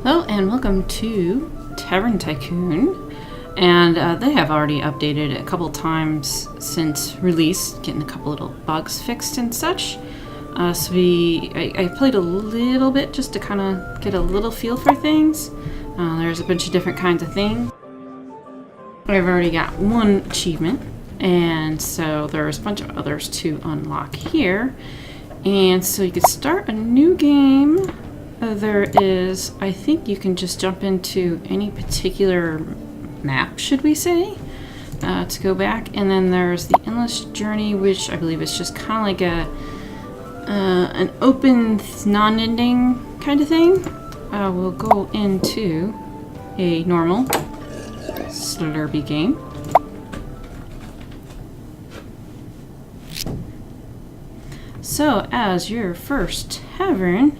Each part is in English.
Hello and welcome to Tavern Tycoon, and they have already updated a couple times since release, getting a couple little bugs fixed and such. So I played a little bit just to kind of get a little feel for things. There's a bunch of different kinds of things. I've already got one achievement, and so there's a bunch of others to unlock here. And so you could start a new game. There is, I think you can just jump into any particular map, should we say, to go back. And then there's the Endless Journey, which I believe is just kind of like an open, non-ending kind of thing. We'll go into a normal Slurpee game. So, as your first tavern,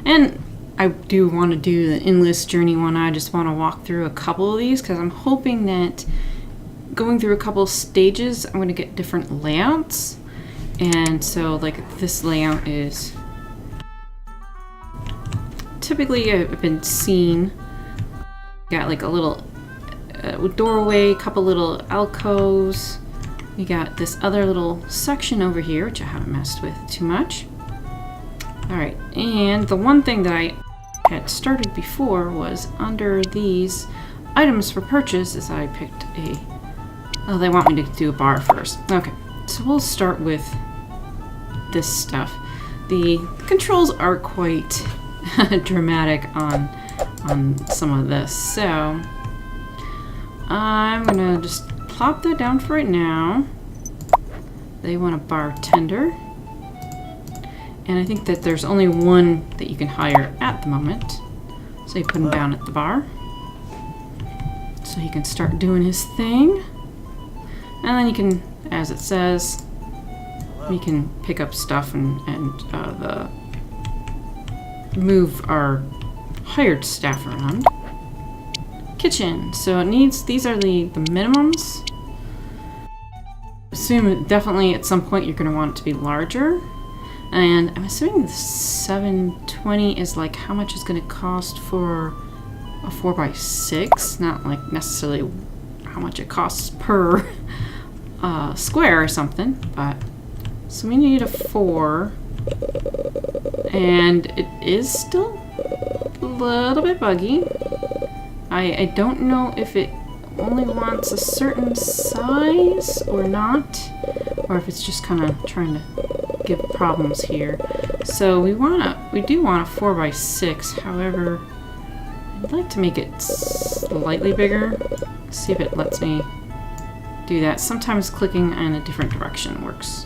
and I do want to do the Endless Journey one. I just want to walk through a couple of these because I'm hoping that going through a couple of stages, I'm going to get different layouts. And so, like, this layout is typically I've been seeing. Got like a little doorway, a couple little alcoves. We got this other little section over here, which I haven't messed with too much. Alright, and the one thing that I had started before was under these items for purchase is I picked a... Oh, they want me to do a bar first. Okay, so we'll start with this stuff. The controls are quite dramatic on some of this, so I'm gonna just plop that down for right now. They want a bartender. And I think that there's only one that you can hire at the moment. So you put him down at the bar. So he can start doing his thing. And then you can, as it says, we can pick up stuff and move our hired staff around. Kitchen. So it needs, these are the minimums. Assume definitely at some point you're going to want it to be larger. And I'm assuming the 720 is like how much it's going to cost for a 4x6, not like necessarily how much it costs per square or something. But so we need a 4, and it is still a little bit buggy. I don't know if it only wants a certain size or not, or if it's just kind of trying to give problems here. So we do want a 4x6. However, I'd like to make it slightly bigger. See if it lets me do that. Sometimes clicking in a different direction works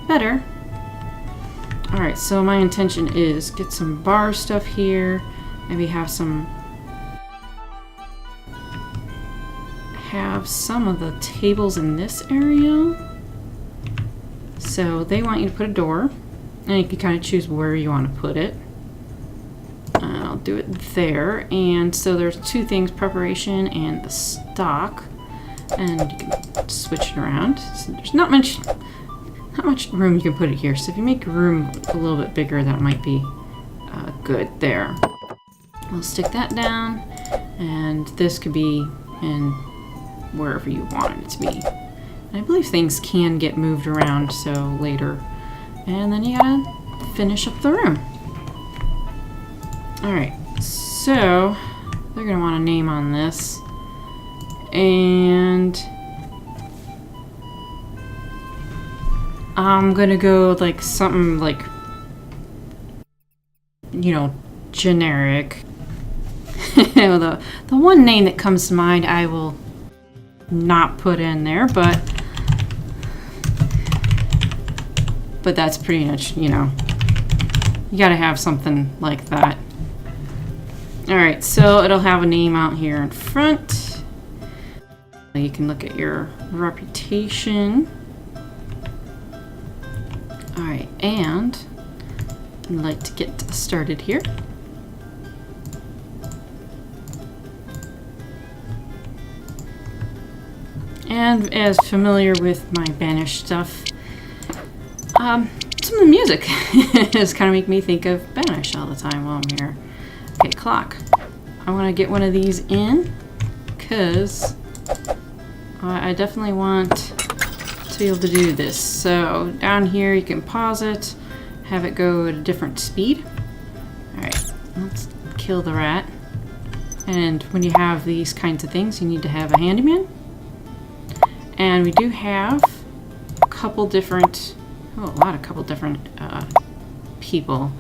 better. Alright, so my intention is get some bar stuff here. Maybe have some of the tables in this area. So they want you to put a door, and you can kind of choose where you want to put it. I'll do it there. And so there's two things, preparation and the stock, and you can switch it around. So there's not much room you can put it here. So if you make room a little bit bigger, that might be good there. We'll stick that down, and this could be in wherever you want it to be. I believe things can get moved around, so later. And then you gotta finish up the room. Alright, so they're gonna want a name on this. And I'm gonna go like something like, you know, generic. The one name that comes to mind I will not put in there, but that's pretty much, you know, you gotta have something like that. Alright, so it'll have a name out here in front. You can look at your reputation. Alright, and I'd like to get started here. And as familiar with my Banished stuff, some of the music is kind of make me think of Banished all the time while I'm here. Okay, clock. I want to get one of these in because I definitely want to be able to do this. So down here you can pause it, have it go at a different speed. Alright, let's kill the rat. And when you have these kinds of things, you need to have a handyman. And we do have a couple different, couple different people.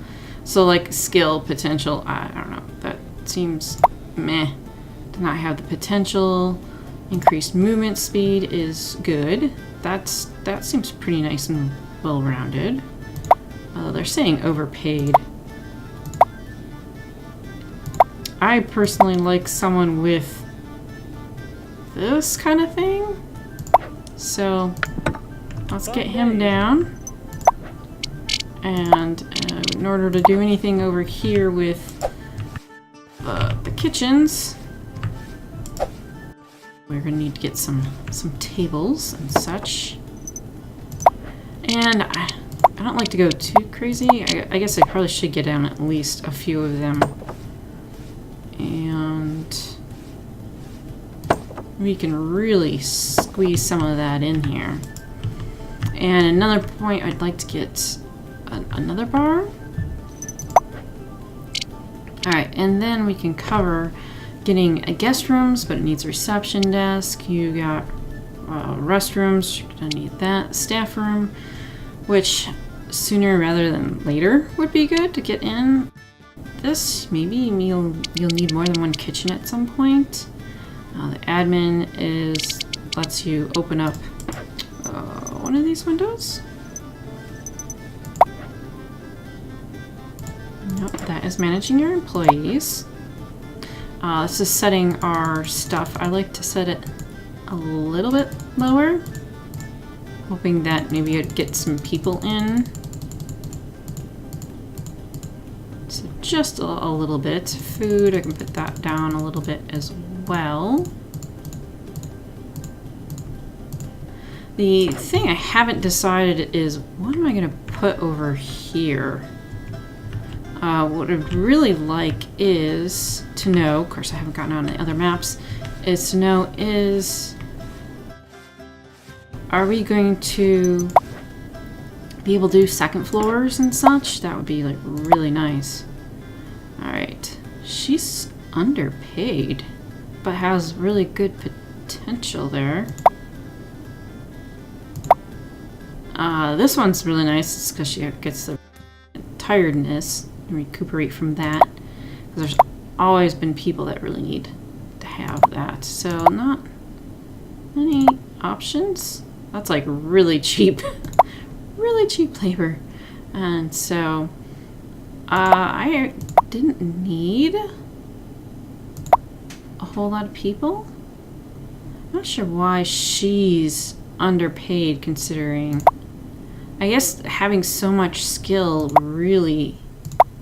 So like skill, potential, I don't know, that seems meh. Do not have the potential. Increased movement speed is good. That seems pretty nice and well-rounded. They're saying overpaid. I personally like someone with this kind of thing. So let's get him down. And in order to do anything over here with the kitchens, we're gonna need to get some tables and such. And I don't like to go too crazy. I guess I probably should get down at least a few of them. And we can really squeeze some of that in here. And another point, I'd like to get another bar. Alright, and then we can cover getting a guest rooms, but it needs a reception desk. You got restrooms, you're gonna need that. Staff room, which sooner rather than later would be good to get in. This, maybe you'll need more than one kitchen at some point. The admin lets you open up one of these windows. Nope, that is managing your employees. This is setting our stuff. I like to set it a little bit lower, hoping that maybe it'd get some people in. So just a little bit. Food, I can put that down a little bit as well. The thing I haven't decided is what am I going to put over here? What I'd really like is to know, of course I haven't gotten on the other maps, is to know are we going to be able to do second floors and such? That would be like really nice. Alright, she's underpaid, but has really good potential there. This one's really nice because she gets the tiredness and recuperate from that. Because there's always been people that really need to have that. So not many options. That's like really cheap, really cheap labor. And so I didn't need a whole lot of people. I'm not sure why she's underpaid considering. I guess having so much skill really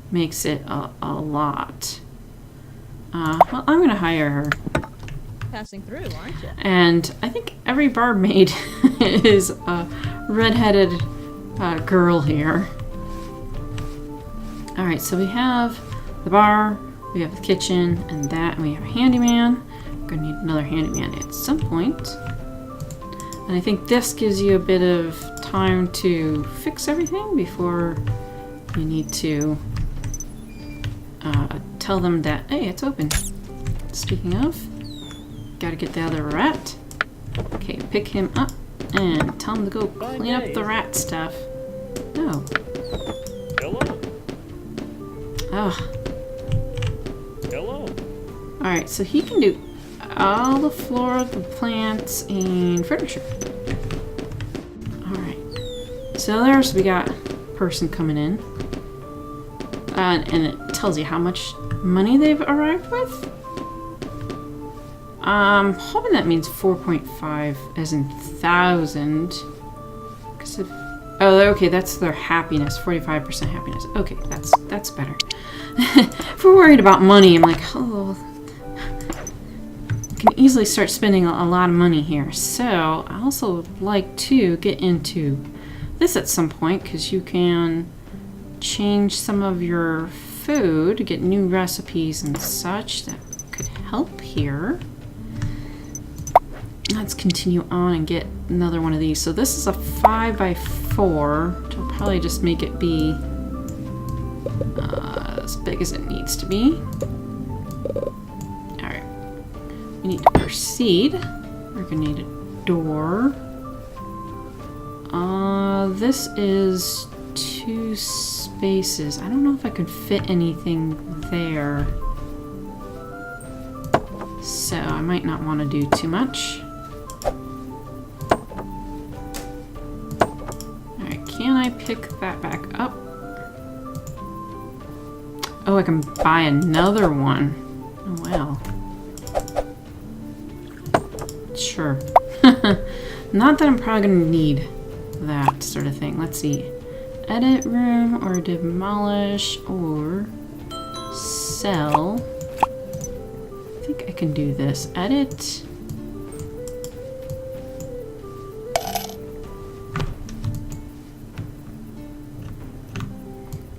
makes it a lot. Well, I'm gonna hire her. Passing through, aren't you? And I think every barmaid is a redheaded girl here. Alright, so we have the bar, we have the kitchen, and we have a handyman. We're gonna need another handyman at some point. And I think this gives you a bit of time to fix everything before you need to tell them that, hey, it's open. Speaking of, gotta get the other rat. Okay, pick him up and tell him to go clean up the rat stuff. No. Hello. Oh. Hello. Alright, so he can do all the floor, the plants, and furniture. Alright. So we got a person coming in. And it tells you how much money they've arrived with. I'm hoping that means 4.5 as in 1,000. Oh, okay, that's their happiness, 45% happiness. Okay, that's better. If we're worried about money, I'm like, oh, I can easily start spending a lot of money here. So I also would like to get into this at some point because you can change some of your food, get new recipes and such. That help here. Let's continue on and get another one of these. So this is a 5x4, which will probably just make it be as big as it needs to be. Alright. We need to proceed. We're going to need a door. This is 2 spaces. I don't know if I could fit anything there. So I might not want to do too much. Alright, can I pick that back up? Oh, I can buy another one. Oh, wow. Sure. Not that I'm probably going to need that sort of thing. Let's see. Edit room or demolish or sell. I think I can do this. Edit.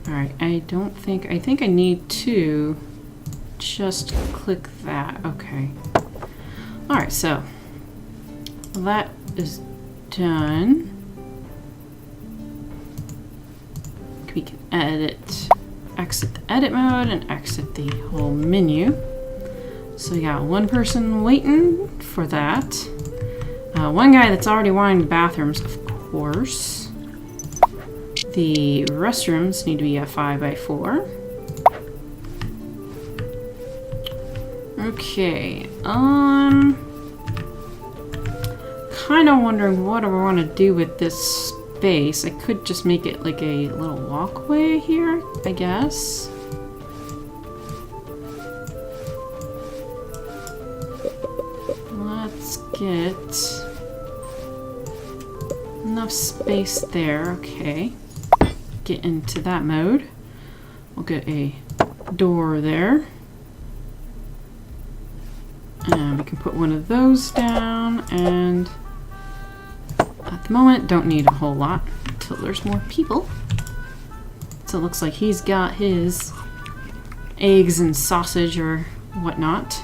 Alright, I think I need to just click that. Okay. Alright, so that is done. We can exit the edit mode and exit the whole menu. So we got one person waiting for that. One guy that's already wanting the bathrooms, of course. The restrooms need to be a 5x4. Okay, kind of wondering what I want to do with this space. I could just make it like a little walkway here, I guess. Let's get enough space there. Okay. Get into that mode. We'll get a door there. And we can put one of those down, and at the moment don't need a whole lot until there's more people. So it looks like he's got his eggs and sausage or whatnot.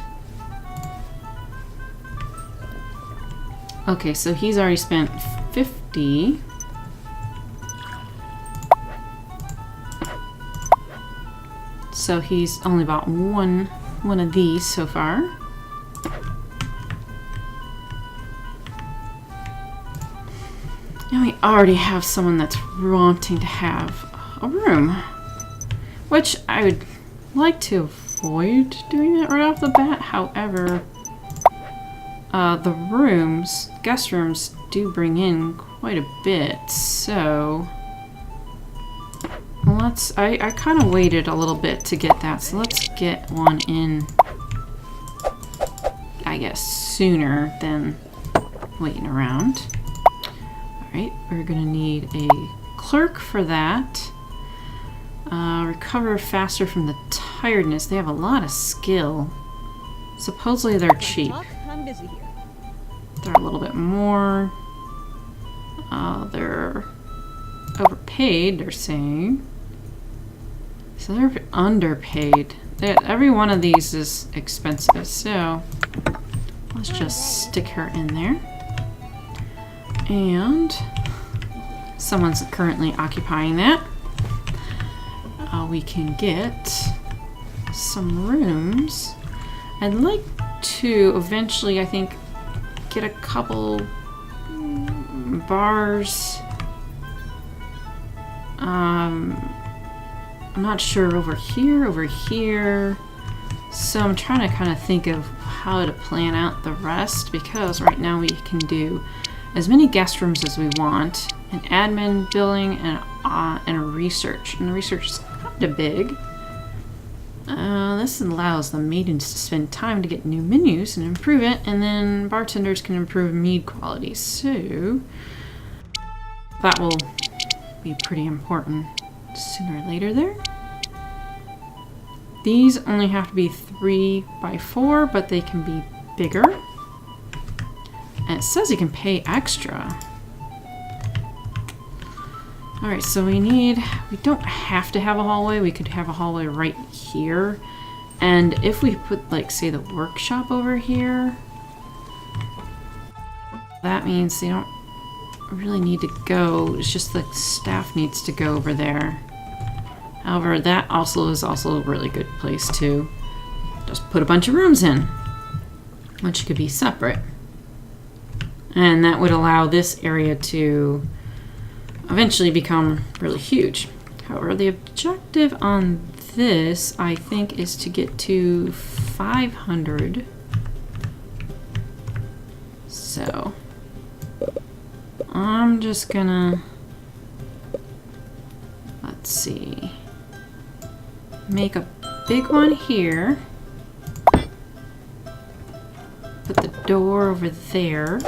Okay, so he's already spent 50. So he's only bought one of these so far. And we already have someone that's wanting to have a room, which I would like to avoid doing that right off the bat. However, the rooms, guest rooms, do bring in quite a bit, so I kind of waited a little bit to get that, so let's get one in, I guess, sooner than waiting around. Alright, we're gonna need a clerk for that. Recover faster from the tiredness. They have a lot of skill. Supposedly they're cheap. I'm busy here. They're a little bit more. They're overpaid, they're saying. So they're underpaid. Every one of these is expensive, so let's just stick her in there. And someone's currently occupying that. We can get some rooms. I'd like to eventually, I think, get a couple bars. I'm not sure over here. So I'm trying to kind of think of how to plan out the rest, because right now we can do as many guest rooms as we want, an admin, billing, and a research. And the research is kind of big. This allows the maidens to spend time to get new menus and improve it, and then bartenders can improve mead quality. So that will be pretty important sooner or later there. These only have to be 3x4, but they can be bigger. And it says you can pay extra. Alright, so we don't have to have a hallway. We could have a hallway right here. And if we put, like, say the workshop over here, that means they don't really need to go. It's just the staff needs to go over there. However, that also is also a really good place to just put a bunch of rooms in, which could be separate. And that would allow this area to eventually become really huge. However, the objective on this, I think, is to get to 500. So I'm just gonna, let's see, make a big one here, put the door over there,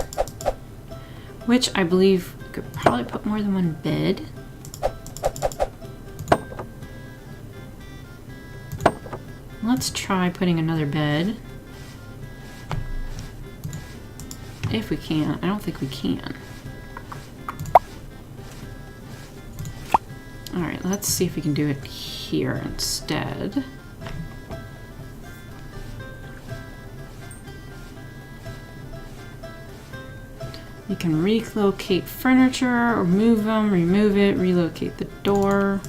which I believe could probably put more than one bed. Let's try putting another bed. If we can. I don't think we can. Alright, let's see if we can do it here instead. You can relocate furniture or move them, remove it, relocate the door.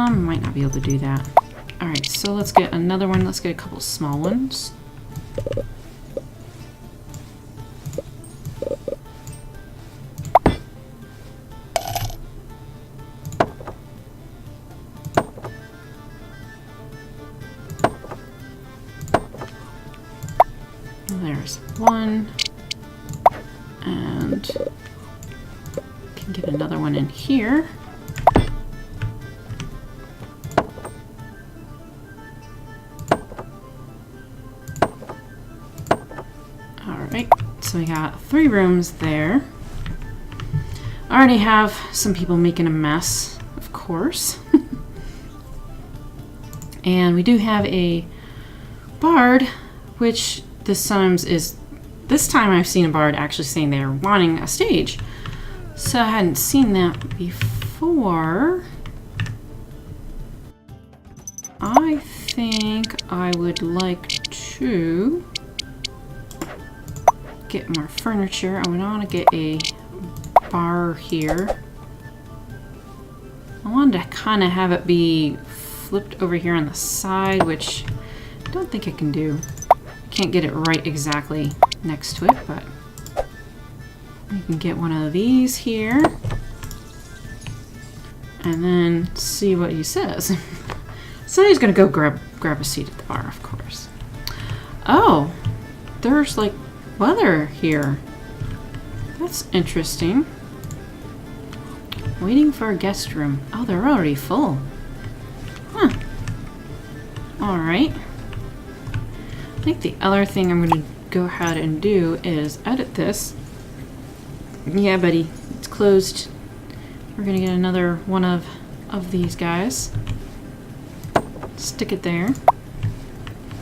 Might not be able to do that. Alright, so let's get another one. Let's get a couple small ones. There's one. And can get another one in here. So we got 3 rooms there. I already have some people making a mess, of course. And we do have a bard, which this time I've seen a bard actually saying they're wanting a stage. So I hadn't seen that before. I think I would like to get more furniture. I would want to get a bar here. I wanted to kind of have it be flipped over here on the side, which I don't think I can do. Can't get it right exactly next to it, but we can get one of these here and then see what he says. So he's gonna go grab a seat at the bar, of course. Oh, there's like weather here. That's interesting. Waiting for a guest room. Oh, they're already full. Huh. Alright. I think the other thing I'm going to go ahead and do is edit this. Yeah, buddy. It's closed. We're going to get another one of these guys. Stick it there.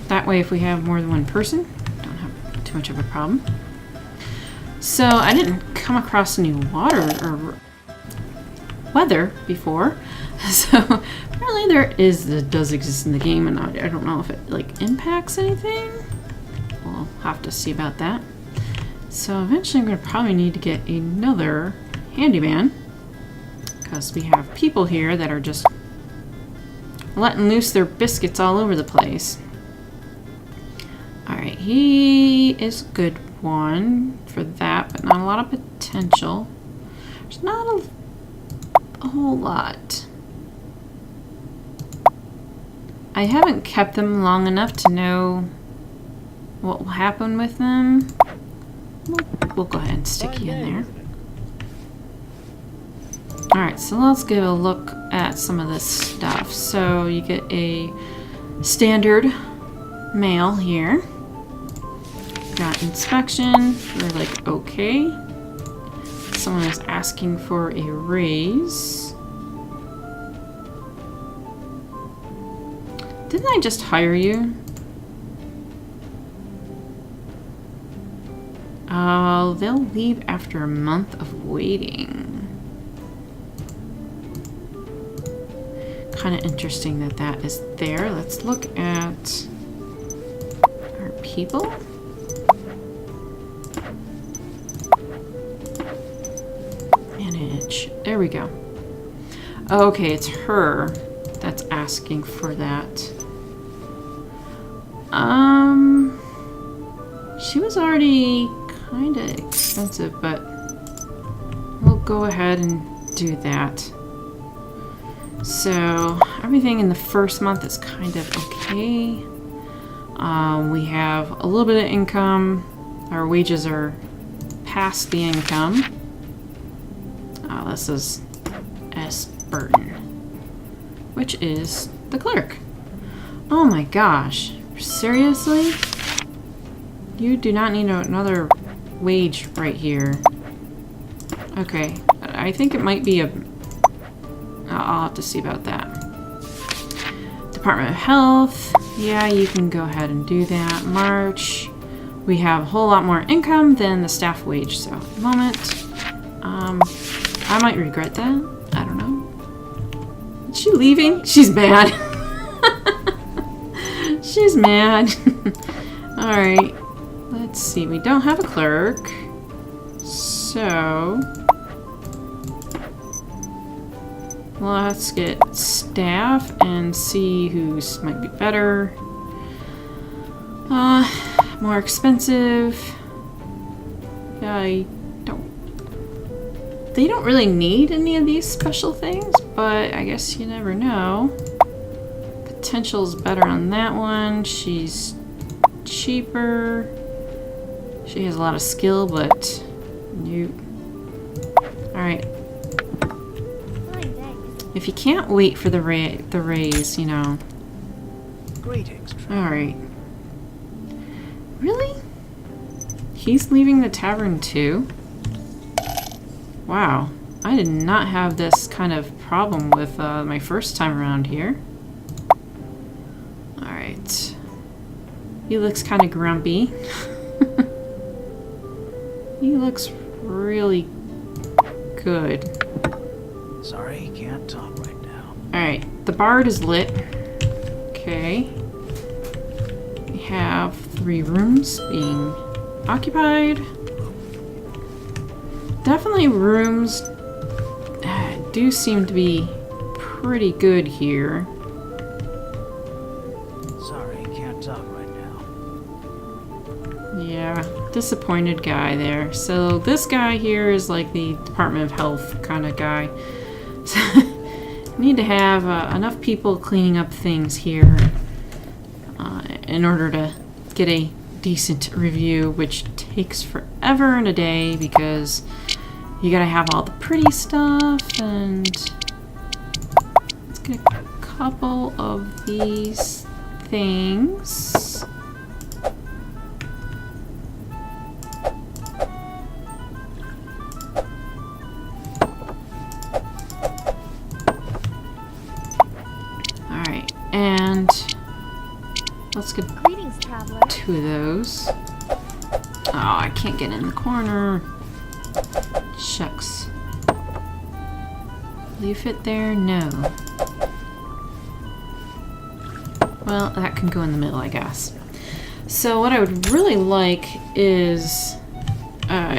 That way, if we have more than one person, don't have too much of a problem. So, I didn't come across any water or weather before. So, apparently that does exist in the game, and I don't know if it like impacts anything. We'll have to see about that. So eventually I'm going to probably need to get another handyman, because we have people here that are just letting loose their biscuits all over the place. Alright, he is a good one for that, but not a lot of potential. There's not a whole lot. I haven't kept them long enough to know what will happen with them. We'll go ahead and stick you in there. Alright, so let's give a look at some of this stuff. So you get a standard mail here. Got inspection. We're like, okay. Someone is asking for a raise. Didn't I just hire you? Oh, they'll leave after a month of waiting. kind of interesting that that is there. Let's look at our people. Manage. There we go. Okay, it's her that's asking for that. She was already kind of expensive, but we'll go ahead and do that. So everything in the first month is kind of okay. We have a little bit of income. Our wages are past the income. This is S. Burton, which is the clerk. Oh my gosh. Seriously? You do not need another wage right here. Okay. I think it might be a... I'll have to see about that. Department of Health. Yeah, you can go ahead and do that. March. We have a whole lot more income than the staff wage. So, at the moment, I might regret that. I don't know. Is she leaving? She's mad. She's mad. Alright. Let's see. We don't have a clerk. So... let's get staff and see who's might be better. More expensive. They don't really need any of these special things, but I guess you never know. Potential's better on that one. She's cheaper. She has a lot of skill, but you. Alright. If you can't wait for the raise, you know. Greetings. Alright. Really? He's leaving the tavern too? Wow. I did not have this kind of problem with my first time around here. Alright. He looks kind of grumpy. He looks really good. Sorry, can't talk right now. Alright, the bard is lit. Okay. We have 3 rooms being occupied. Definitely rooms do seem to be pretty good here. Sorry, can't talk right now. Yeah, disappointed guy there. So this guy here is like the Department of Health kind of guy. So need to have enough people cleaning up things here in order to get a decent review, which takes forever and a day because you gotta have all the pretty stuff. And let's get a couple of these things. Alright, and let's get Greetings, traveler. 2 of those. Oh, I can't get in the corner. Shucks. Will you fit there? No. Well, that can go in the middle, I guess. So what I would really like is...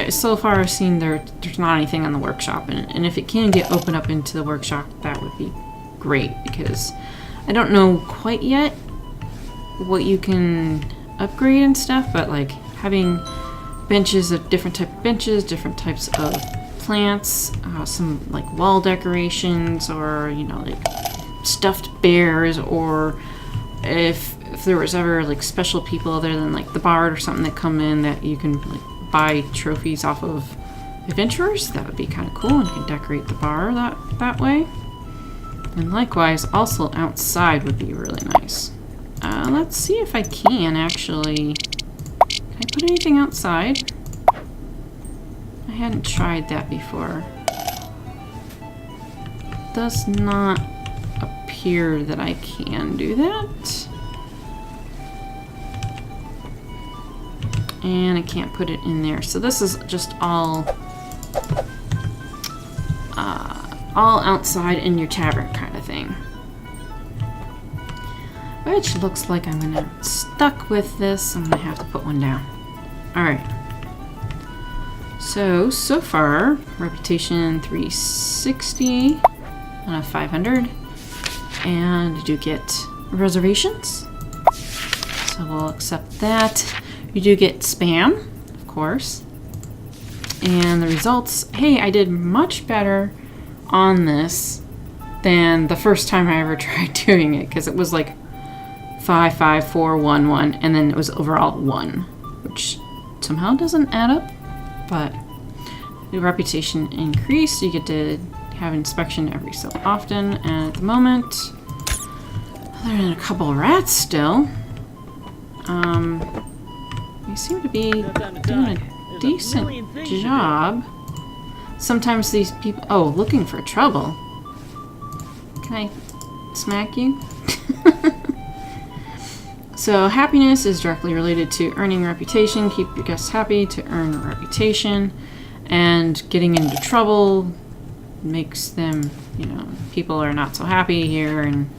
so far I've seen there's not anything on the workshop, and if it can get opened up into the workshop, that would be great, because I don't know quite yet what you can upgrade and stuff, but like having benches of different type of benches, different types of plants, some like wall decorations, or you know, like stuffed bears, or if there was ever like special people other than like the bard or something that come in that you can like buy trophies off of adventurers, that would be kind of cool, and you can decorate the bar that way. And likewise, also outside would be really nice. Let's see if I can actually... Can I put anything outside? I hadn't tried that before. Does not appear that I can do that. And I can't put it in there. So this is just all outside in your tavern kind of thing. which looks like I'm gonna stuck with this. I'm gonna have to put one down. Alright. So far, reputation 360 and a 500. And you do get reservations. So we'll accept that. You do get spam, of course. And the results, hey, I did much better on this than the first time I ever tried doing it, because it was like 5, 5, 4, 1, 1, and then it was overall 1, which somehow doesn't add up, but the reputation increased. You get to have inspection every so often, and at the moment, other than a couple of rats still, we seem to be doing a decent job. Sometimes these people... Oh, looking for trouble. Can I smack you? So, happiness is directly related to earning reputation. Keep your guests happy to earn a reputation. And getting into trouble makes them, you know, people are not so happy here and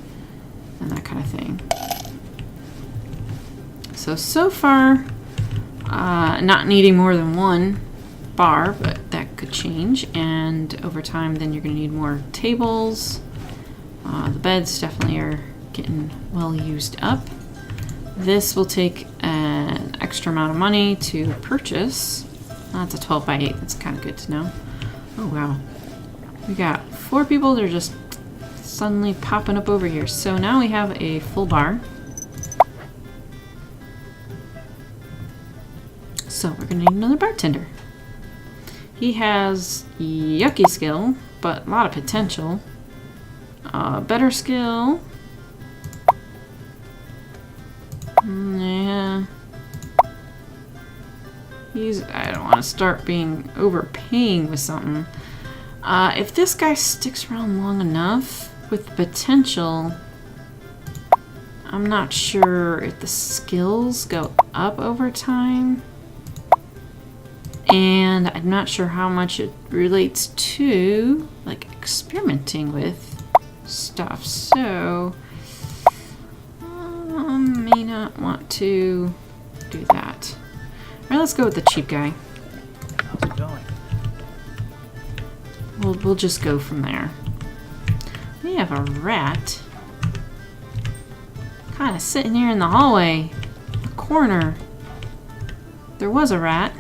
that kind of thing. So far, not needing more than one bar, but that could change. And over time, then you're going to need more tables. The beds definitely are getting well used up. This will take an extra amount of money to purchase. That's a 12 by 8. That's kind of good to know. Oh, wow. We got 4 people that are just suddenly popping up over here. So now we have a full bar. So we're going to need another bartender. He has yucky skill, but a lot of potential. Better skill. Yeah. I don't want to start being overpaying with something. If this guy sticks around long enough with potential, I'm not sure if the skills go up over time. And I'm not sure how much it relates to, like, experimenting with stuff. So, may not want to do that. Alright, let's go with the cheap guy. How's it going? We'll just go from there. We have a rat. Kind of sitting here in the hallway. The corner. There was a rat.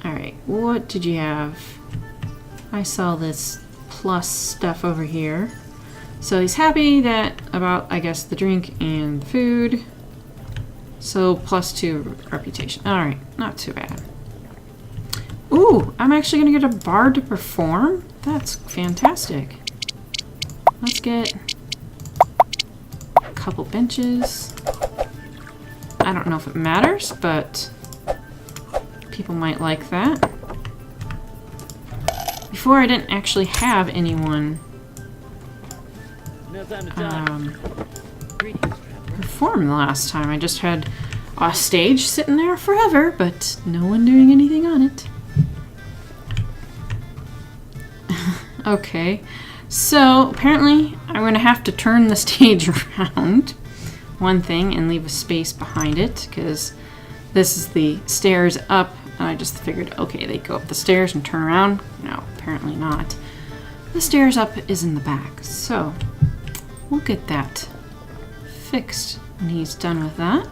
Alright, what did you have? I saw this plus stuff over here. So he's happy that about, I guess, the drink and the food. So +2 reputation. Alright, not too bad. Ooh, I'm actually going to get a bar to perform? That's fantastic. Let's get a couple benches. I don't know if it matters, but people might like that. Before I didn't actually have anyone perform the last time. I just had a stage sitting there forever, but no one doing anything on it. Okay, so apparently I'm going to have to turn the stage around one thing and leave a space behind it, because this is the stairs up, and I just figured, okay, they go up the stairs and turn around. No, apparently not. The stairs up is in the back, so we'll get that fixed when he's done with that.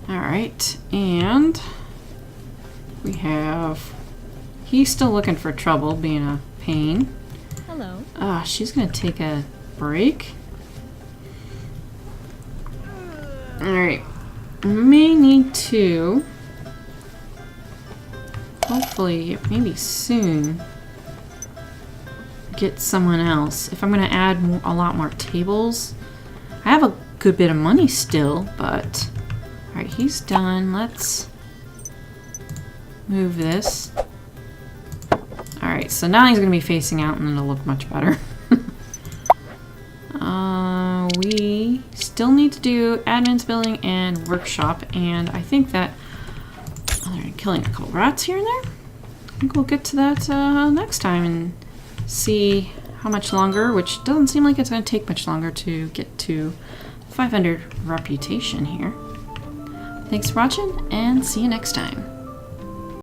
Alright, and we have... He's still looking for trouble, being a pain. Hello. She's gonna take a break. Alright. May need to... Hopefully, maybe soon, get someone else. If I'm gonna add a lot more tables. I have a good bit of money still, but... Alright, he's done. Let's move this. Alright, so now he's going to be facing out and it'll look much better. We still need to do admin's building and workshop, and I think that... Oh, they're killing a couple rats here and there. I think we'll get to that next time and see how much longer, which doesn't seem like it's going to take much longer to get to 500 reputation here. Thanks for watching, and see you next time.